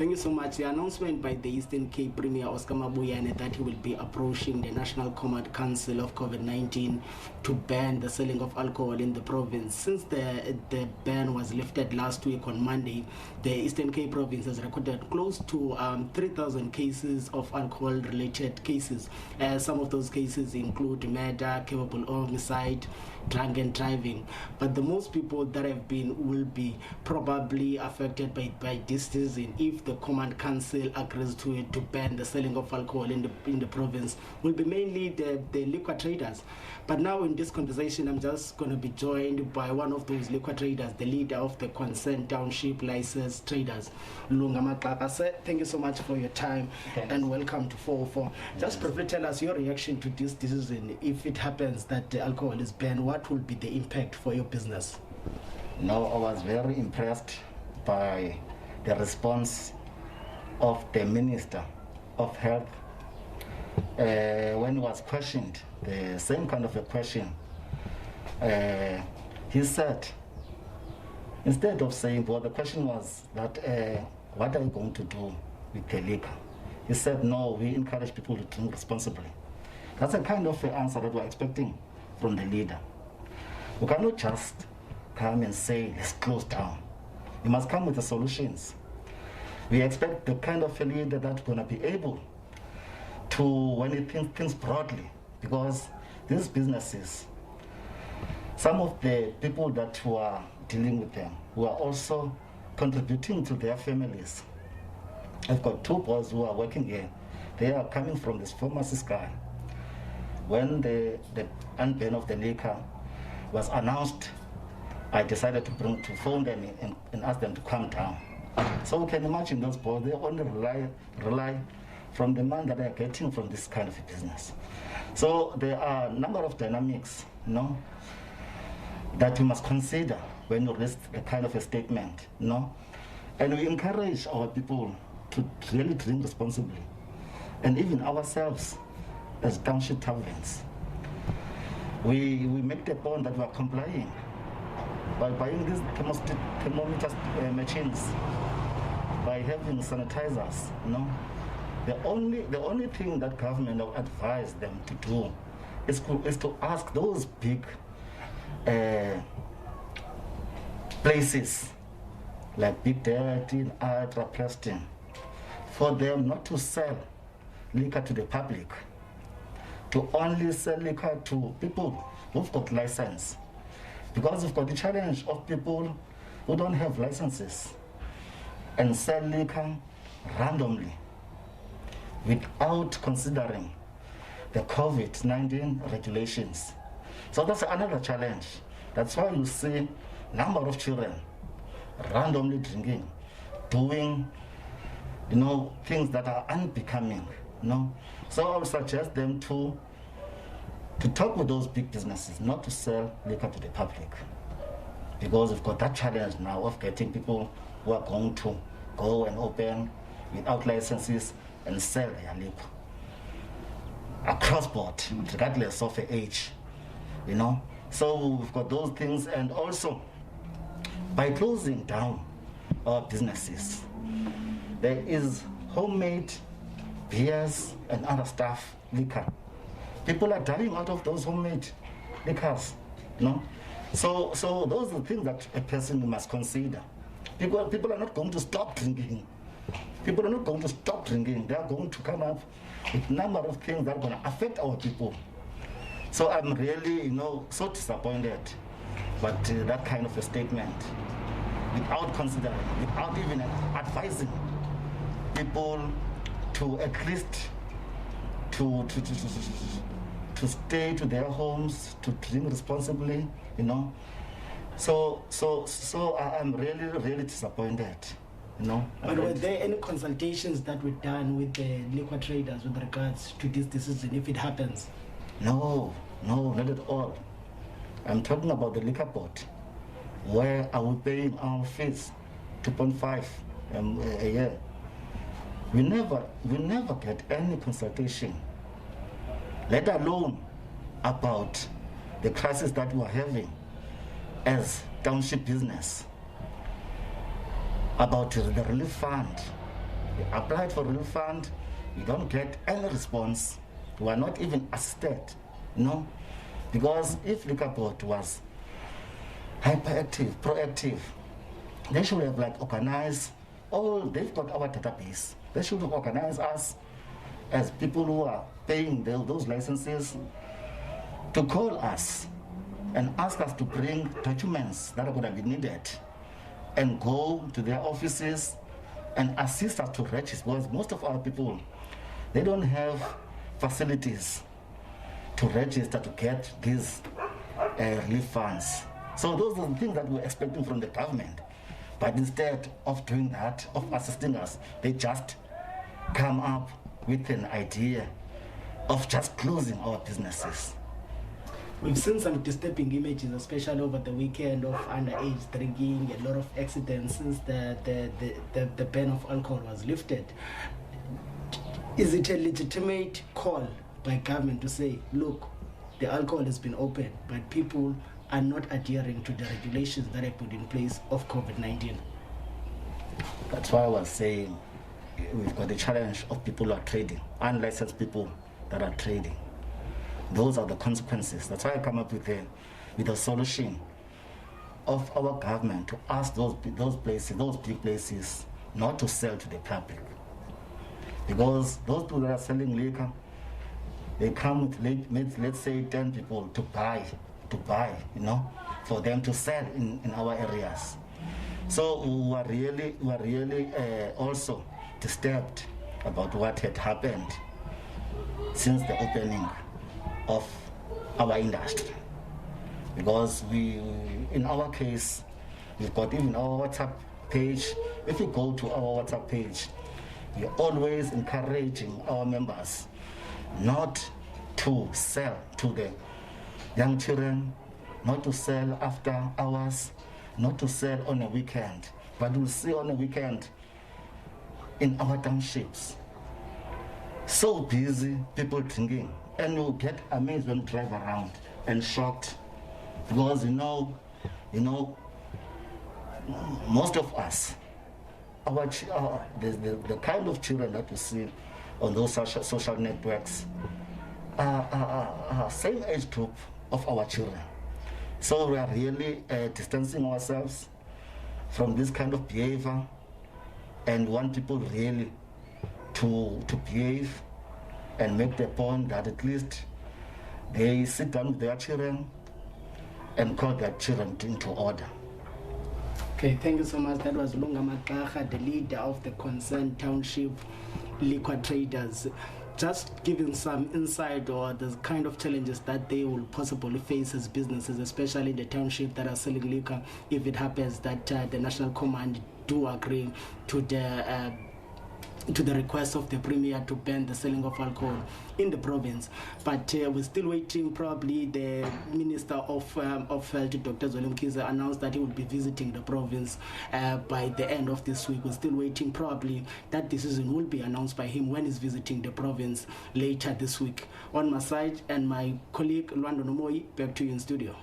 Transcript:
Thank you so much. The announcement by the Eastern Cape Premier Oscar Mabuyane that he will be approaching the National Command Council of COVID-19 to ban the selling of alcohol in the province. Since the ban was lifted last week on Monday, the Eastern Cape province has recorded close to 3,000 cases of alcohol-related cases. Some of those cases include murder, capable homicide, drunken driving. But the most people that have been will be probably affected by this season if the Command Council agrees to ban the selling of alcohol in the province will be mainly the liquor traders. But now in this conversation, I'm just going to be joined by one of those liquor traders, the leader of the concerned township license traders, Lunga Matlapa. Sir, thank you so much for your time. Thanks. And welcome to 404. Just briefly tell us your reaction to this decision. If it happens that the alcohol is banned, what will be the impact for your business? No, I was very impressed by the response of the Minister of Health when he was questioned, the same kind of a question. He said, instead of saying, well, the question was that, what are you going to do with the liquor? He said, no, we encourage people to drink responsibly. That's a kind of answer that we're expecting from the leader. We cannot just come and say, let's close down. You must come with the solutions. We expect the kind of a leader that's going to be able to, when he thinks broadly, because these businesses, some of the people that who are dealing with them, who are also contributing to their families. I've got two boys who are working here. They are coming from this pharmacist guy. When the unban of the liquor was announced, I decided to phone them and ask them to calm down. So you can imagine those boys, they only rely from the money that they're getting from this kind of a business. So there are a number of dynamics, that we must consider when you raise the kind of a statement, And we encourage our people to really drink responsibly. And even ourselves as township taverns, we make the point that we are complying by buying these thermometer machines, by having sanitizers. The only thing that government will advise them to do is to ask those big places like Big Daddy, Ultra Preston, for them not to sell liquor to the public, to only sell liquor to people who've got license. Because we've got the challenge of people who don't have licenses and sell liquor randomly without considering the COVID-19 regulations. So that's another challenge. That's why you see a number of children randomly drinking, doing things that are unbecoming. So I would suggest them to talk with those big businesses, not to sell liquor to the public. Because we've got that challenge now of getting people who are going to go and open without licenses and sell their liquor across board, regardless of the age, So we've got those things, and also by closing down our businesses, there is homemade beers and other stuff, liquor. People are dying out of those homemade liquors, So those are the things that a person must consider. People are not going to stop drinking. People are not going to stop drinking. They are going to come up with a number of things that are going to affect our people. So I'm really, so disappointed. But that kind of a statement, without considering, without even advising people to at least to stay to their homes, to drink responsibly, So I'm really, really disappointed, But were there any consultations that were done with the liquor traders with regards to this decision, if it happens? No, not at all. I'm talking about the liquor board. Where are we paying our fees? 2.5 a year. We never get any consultation, let alone about the crisis that we're having as township business, about the relief fund, We applied for relief fund. We don't get any response. We are not even assisted, no? Because if Liquor Board was hyperactive, proactive, they should have like organized they've got our database. They should have organized us as people who are paying those licenses to call us and ask us to bring documents that are going to be needed and go to their offices and assist us to register, because most of our people, they don't have facilities to register to get these relief funds. So those are the things that we're expecting from the government. But instead of doing that, of assisting us, they just come up with an idea of just closing our businesses. We've seen some disturbing images, especially over the weekend, of underage drinking, a lot of accidents since the ban of alcohol was lifted. Is it a legitimate call by government to say, look, the alcohol has been opened, but people are not adhering to the regulations that are put in place of COVID-19? That's why I was saying we've got the challenge of people who are trading, unlicensed people that are trading. Those are the consequences. That's why I come up with a solution of our government to ask those big places, not to sell to the public. Because those people that are selling liquor, they come with let's say 10 people to buy, for them to sell in our areas. So we are really also disturbed about what had happened since the opening of our industry. Because in our case, we've got even our WhatsApp page. If you go to our WhatsApp page, we're always encouraging our members not to sell to the young children, not to sell after hours, not to sell on a weekend. But we'll see on a weekend in our townships, so busy, people drinking, and you'll get amazed when you drive around and shocked, because most of us, the kind of children that you see on those social networks are same age group of our children. So we are really distancing ourselves from this kind of behavior, and want people really to behave and make the point that at least they sit down with their children and call their children into order. Okay, thank you so much. That was Lunga Makaha, the leader of the concerned township liquor traders, just giving some insight or the kind of challenges that they will possibly face as businesses, especially the township that are selling liquor, if it happens that the National Command do agree to the request of the Premier to ban the selling of alcohol in the province. But we're still waiting. Probably the Minister of Health, Dr. Zweli announced that he will be visiting the province by the end of this week. We're still waiting. Probably that decision will be announced by him when he's visiting the province later this week. On my side, and my colleague Lwando Nomoyi, back to you in studio.